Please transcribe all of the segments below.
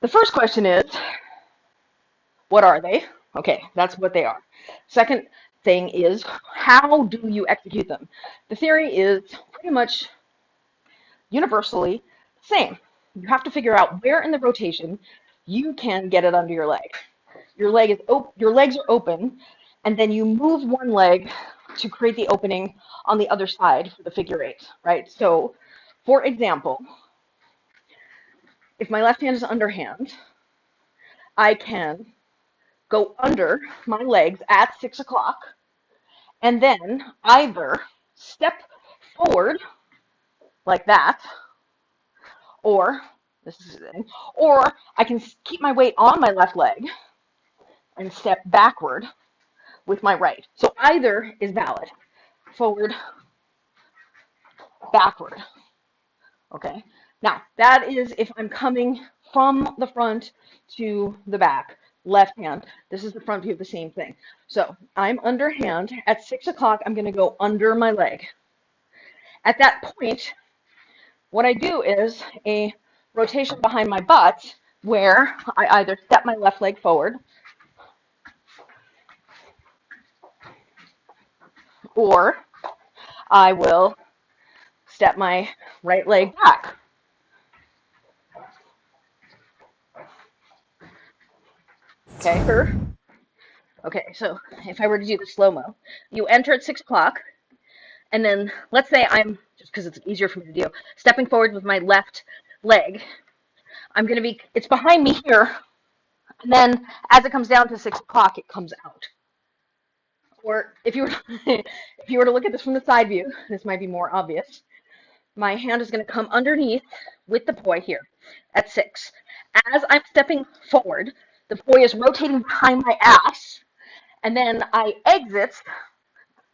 The first question is, what are they? Okay, that's what they are. Second thing is, how do you execute them? The theory is pretty much universally the same. You have to figure out where in the rotation you can get it under your leg. Your legs are open, and then you move one leg to create the opening on the other side for the figure eight, right? So, for example, if my left hand is underhand, I can go under my legs at 6 o'clock and then either step forward like that, or or I can keep my weight on my left leg and step backward with my right. So either is valid. Forward, backward. Okay. Now, that is if I'm coming from the front to the back, left hand. This is the front view of the same thing. So I'm underhand. At 6 o'clock, I'm going to go under my leg. At that point, what I do is a rotation behind my butt where I either step my left leg forward or I will step my right leg back. Okay. Okay, so if I were to do the slow-mo, you enter at 6 o'clock, and then let's say I'm, just because it's easier for me to do, stepping forward with my left leg. It's behind me here, and then as it comes down to 6 o'clock, it comes out. Or if you were, if you were to look at this from the side view, this might be more obvious. My hand is going to come underneath with the poi here at 6. As I'm stepping forward, the poi is rotating behind my ass, and then I exit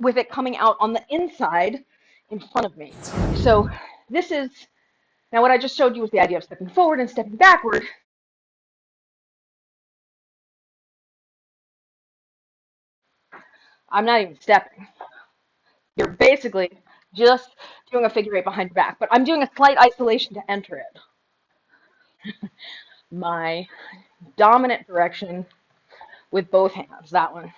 with it coming out on the inside in front of me. So this is, now what I just showed you was the idea of stepping forward and stepping backward. I'm not even stepping. You're basically just doing a figure eight behind your back, but I'm doing a slight isolation to enter it. My dominant direction with both hands, that one.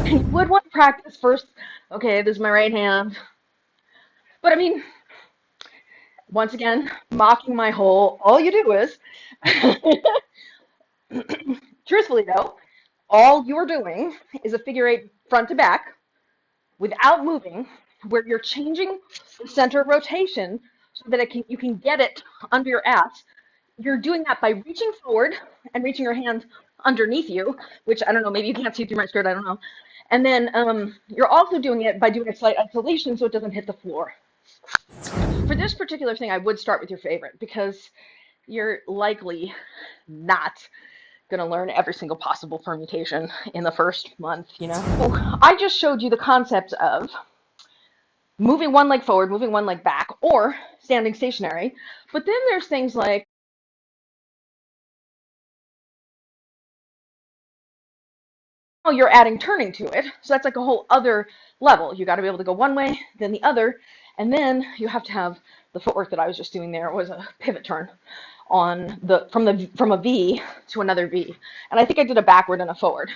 You would want to practice first, okay, this is my right hand. But I mean, once again, mocking my whole, all you do is, truthfully though, all you're doing is a figure eight front to back without moving, where you're changing the center of rotation so that you can get it under your ass. You're doing that by reaching forward and reaching your hand underneath you, which I don't know, maybe you can't see through my skirt, I don't know. And then you're also doing it by doing a slight isolation so it doesn't hit the floor. For this particular thing, I would start with your favorite because you're likely not going to learn every single possible permutation in the first month, you know? So I just showed you the concept of moving one leg forward, moving one leg back, or standing stationary. But then there's things like you're adding turning to it. So that's like a whole other level. You got to be able to go one way, then the other, and then you have to have the footwork that I was just doing there was a pivot turn on from a V to another V. And I think I did a backward and a forward.